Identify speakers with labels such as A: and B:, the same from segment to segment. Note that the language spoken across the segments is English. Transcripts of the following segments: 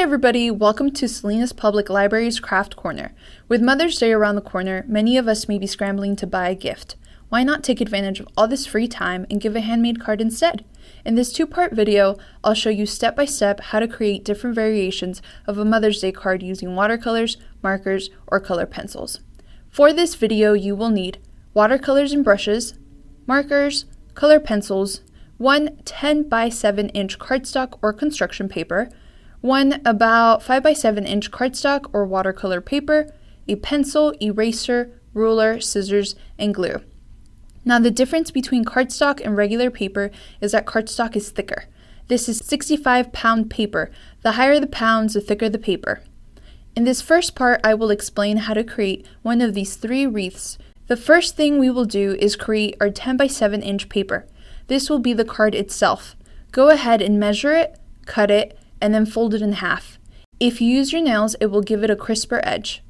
A: everybody, welcome to Salinas Public Library's Craft Corner. With Mother's Day around the corner, many of us may be scrambling to buy a gift. Why not take advantage of all this free time and give a handmade card instead? In this two-part video, I'll show you step-by-step how to create different variations of a Mother's Day card using watercolors, markers, or color pencils. For this video, you will need watercolors and brushes, markers, color pencils, one 10 by 7 inch cardstock or construction paper, one about 5 by 7 inch cardstock or watercolor paper, a pencil, eraser, ruler, scissors, and glue. Now the difference between cardstock and regular paper is that cardstock is thicker. This is 65-pound paper. The higher the pounds, the thicker the paper. In this first part, I will explain how to create one of these three wreaths. The first thing we will do is create our 10 by 7 inch paper. This will be the card itself. Go ahead and measure it, cut it, and then fold it in half. If you use your nails, it will give it a crisper edge.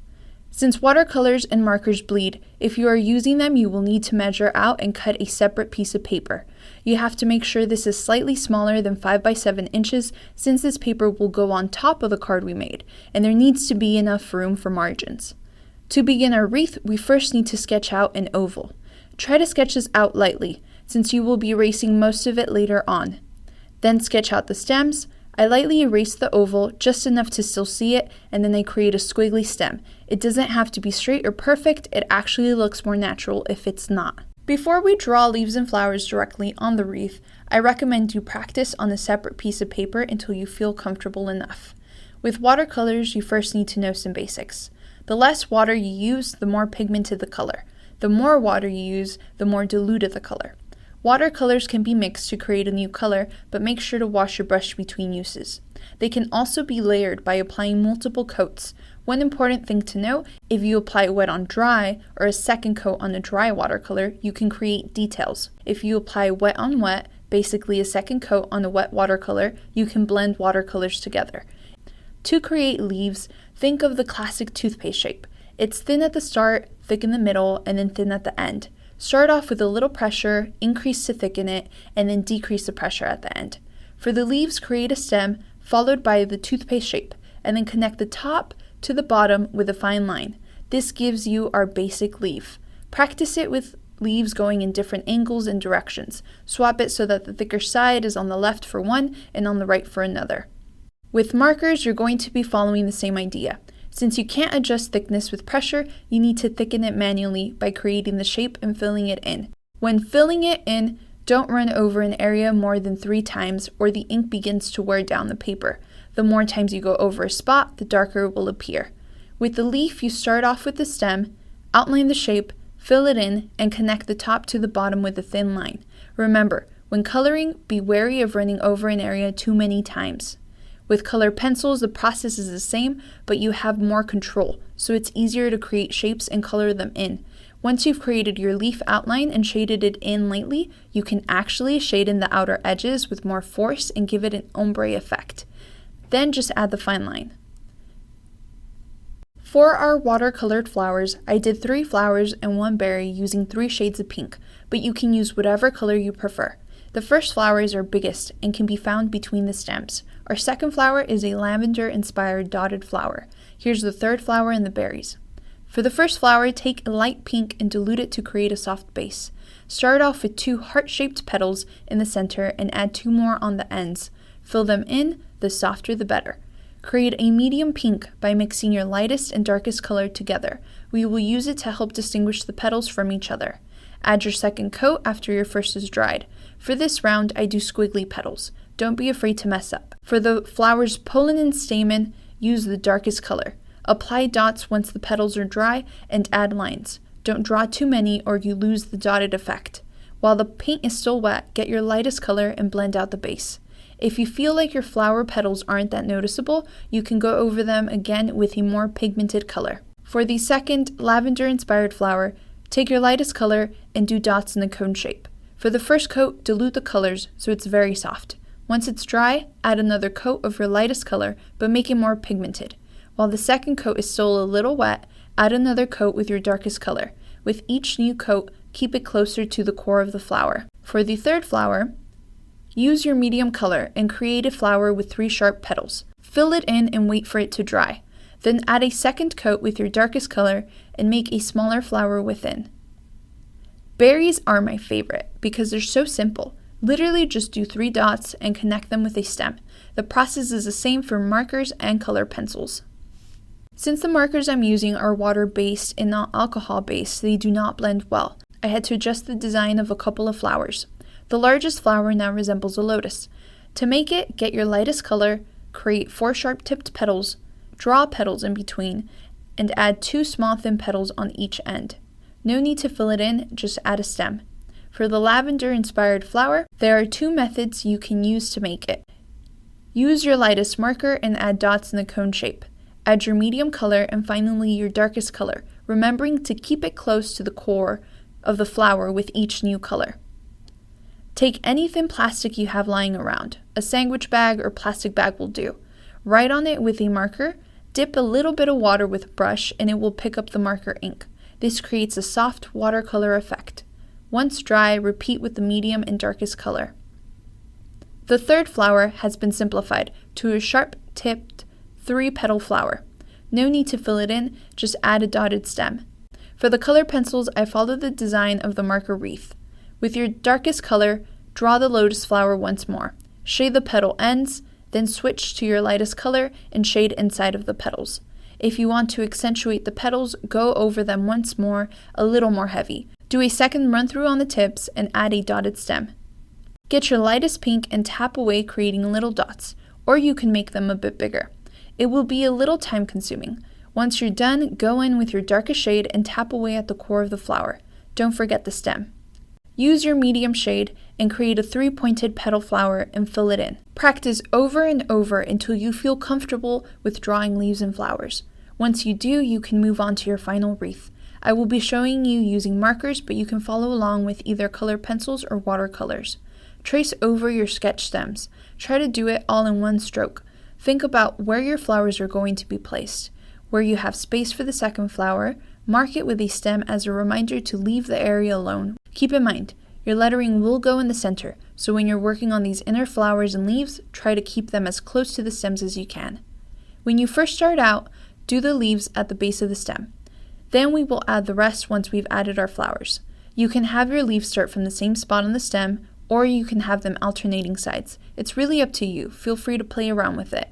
A: Since watercolors and markers bleed, if you are using them, you will need to measure out and cut a separate piece of paper. You have to make sure this is slightly smaller than 5 by 7 inches, since this paper will go on top of the card we made, and there needs to be enough room for margins. To begin our wreath, we first need to sketch out an oval. Try to sketch this out lightly, since you will be erasing most of it later on. Then sketch out the stems. I lightly erase the oval, just enough to still see it, and then I create a squiggly stem. It doesn't have to be straight or perfect, it actually looks more natural if it's not. Before we draw leaves and flowers directly on the wreath, I recommend you practice on a separate piece of paper until you feel comfortable enough. With watercolors, you first need to know some basics. The less water you use, the more pigmented the color. The more water you use, the more diluted the color. Watercolors can be mixed to create a new color, but make sure to wash your brush between uses. They can also be layered by applying multiple coats. One important thing to note, if you apply wet on dry, or a second coat on a dry watercolor, you can create details. If you apply wet on wet, basically a second coat on a wet watercolor, you can blend watercolors together. To create leaves, think of the classic toothpaste shape. It's thin at the start, thick in the middle, and then thin at the end. Start off with a little pressure, increase to thicken it, and then decrease the pressure at the end. For the leaves, create a stem, followed by the toothpaste shape, and then connect the top to the bottom with a fine line. This gives you our basic leaf. Practice it with leaves going in different angles and directions. Swap it so that the thicker side is on the left for one and on the right for another. With markers, you're going to be following the same idea. Since you can't adjust thickness with pressure, you need to thicken it manually by creating the shape and filling it in. When filling it in, don't run over an area more than 3 times or the ink begins to wear down the paper. The more times you go over a spot, the darker it will appear. With the leaf, you start off with the stem, outline the shape, fill it in, and connect the top to the bottom with a thin line. Remember, when coloring, be wary of running over an area too many times. With color pencils, the process is the same, but you have more control, so it's easier to create shapes and color them in. Once you've created your leaf outline and shaded it in lightly, you can actually shade in the outer edges with more force and give it an ombre effect. Then just add the fine line. For our watercolored flowers, I did 3 flowers and 1 berry using 3 shades of pink, but you can use whatever color you prefer. The first flower is our biggest and can be found between the stems. Our second flower is a lavender-inspired dotted flower. Here's the third flower and the berries. For the first flower, take a light pink and dilute it to create a soft base. Start off with 2 heart-shaped petals in the center and add 2 more on the ends. Fill them in, the softer the better. Create a medium pink by mixing your lightest and darkest color together. We will use it to help distinguish the petals from each other. Add your second coat after your first is dried. For this round, I do squiggly petals. Don't be afraid to mess up. For the flower's pollen and stamen, use the darkest color. Apply dots once the petals are dry and add lines. Don't draw too many or you lose the dotted effect. While the paint is still wet, get your lightest color and blend out the base. If you feel like your flower petals aren't that noticeable, you can go over them again with a more pigmented color. For the second lavender-inspired flower, take your lightest color and do dots in the cone shape. For the first coat, dilute the colors so it's very soft. Once it's dry, add another coat of your lightest color, but make it more pigmented. While the second coat is still a little wet, add another coat with your darkest color. With each new coat, keep it closer to the core of the flower. For the third flower, use your medium color and create a flower with 3 sharp petals. Fill it in and wait for it to dry. Then add a second coat with your darkest color and make a smaller flower within. Berries are my favorite because they're so simple. Literally just do 3 dots and connect them with a stem. The process is the same for markers and color pencils. Since the markers I'm using are water-based and not alcohol-based, they do not blend well. I had to adjust the design of a couple of flowers. The largest flower now resembles a lotus. To make it, get your lightest color, create 4 sharp-tipped petals, draw petals in between, and add 2 small thin petals on each end. No need to fill it in, just add a stem. For the lavender-inspired flower, there are 2 methods you can use to make it. Use your lightest marker and add dots in the cone shape. Add your medium color and finally your darkest color, remembering to keep it close to the core of the flower with each new color. Take any thin plastic you have lying around. A sandwich bag or plastic bag will do. Write on it with a marker, dip a little bit of water with a brush, and it will pick up the marker ink. This creates a soft watercolor effect. Once dry, repeat with the medium and darkest color. The third flower has been simplified to a sharp-tipped 3-petal flower. No need to fill it in, just add a dotted stem. For the color pencils, I followed the design of the marker wreath. With your darkest color, draw the lotus flower once more. Shade the petal ends, then switch to your lightest color and shade inside of the petals. If you want to accentuate the petals, go over them once more, a little more heavy. Do a second run through on the tips and add a dotted stem. Get your lightest pink and tap away, creating little dots, or you can make them a bit bigger. It will be a little time consuming. Once you're done, go in with your darkest shade and tap away at the core of the flower. Don't forget the stem. Use your medium shade and create a 3-pointed petal flower and fill it in. Practice over and over until you feel comfortable with drawing leaves and flowers. Once you do, you can move on to your final wreath. I will be showing you using markers, but you can follow along with either color pencils or watercolors. Trace over your sketch stems. Try to do it all in one stroke. Think about where your flowers are going to be placed. Where you have space for the second flower, mark it with a stem as a reminder to leave the area alone. Keep in mind, your lettering will go in the center, so when you're working on these inner flowers and leaves, try to keep them as close to the stems as you can. When you first start out, do the leaves at the base of the stem. Then we will add the rest once we've added our flowers. You can have your leaves start from the same spot on the stem, or you can have them alternating sides. It's really up to you. Feel free to play around with it.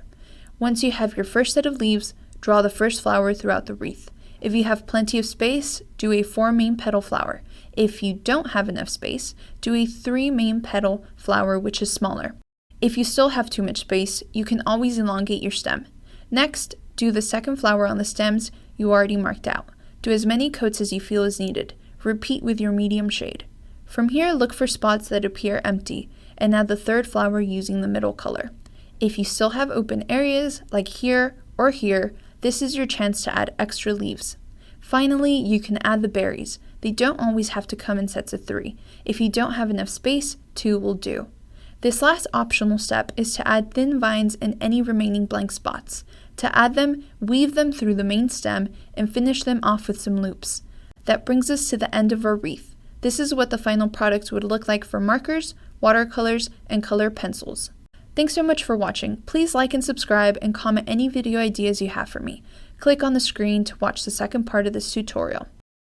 A: Once you have your first set of leaves, draw the first flower throughout the wreath. If you have plenty of space, do a 4 main petal flower. If you don't have enough space, do a 3 main petal flower, which is smaller. If you still have too much space, you can always elongate your stem. Next, do the second flower on the stems you already marked out. Do as many coats as you feel is needed. Repeat with your medium shade. From here, look for spots that appear empty, and add the third flower using the middle color. If you still have open areas, like here or here, this is your chance to add extra leaves. Finally, you can add the berries. They don't always have to come in sets of 3. If you don't have enough space, 2 will do. This last optional step is to add thin vines in any remaining blank spots. To add them, weave them through the main stem and finish them off with some loops. That brings us to the end of our wreath. This is what the final product would look like for markers, watercolors, and color pencils. Thanks so much for watching. Please like and subscribe and comment any video ideas you have for me. Click on the screen to watch the second part of this tutorial.